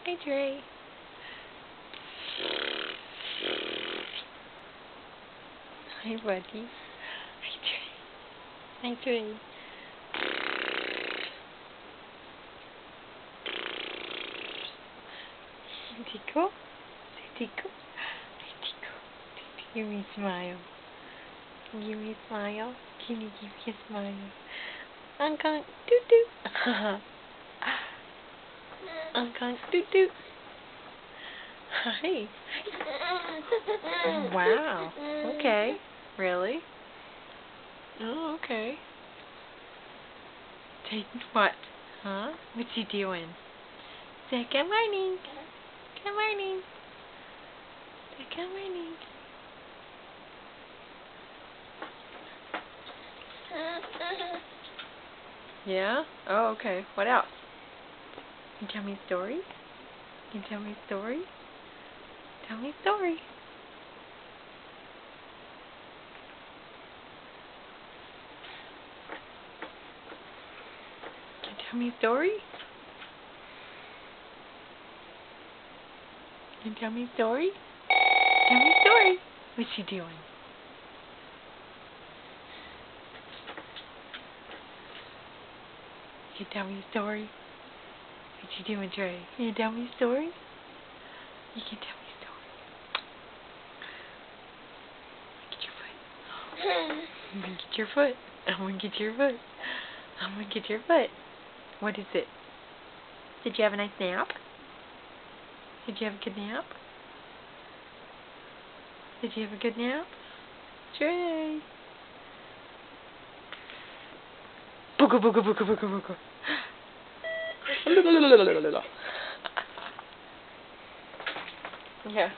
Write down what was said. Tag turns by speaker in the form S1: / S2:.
S1: Hi, Dre. Hi, buddy. Hi, Dre. Hi, Dre. Tico? Tico? Tico. Give me a smile. Give me a smile. Can you give me a smile? I'm going doo-doo. I'm going doo-doo. Hi. Wow. Okay. Really? Oh, okay. Taking what? Huh? What's he doing? Say good morning. Good morning. Say good morning. Yeah? Oh, okay. What else? Can you tell me a story? Can you tell me a story? Tell me a story. Can you tell me a story? Can you tell me a story? Tell me a story. What's she doing? Can you tell me a story? What you doing, Trey? Can you tell me a story? You can tell me a story. Get your foot. I'm gonna get your foot. I'm gonna get your foot. What is it? Did you have a nice nap? Did you have a good nap? Did you have a good nap? Trey. Booga booga booga booga booga. Yeah.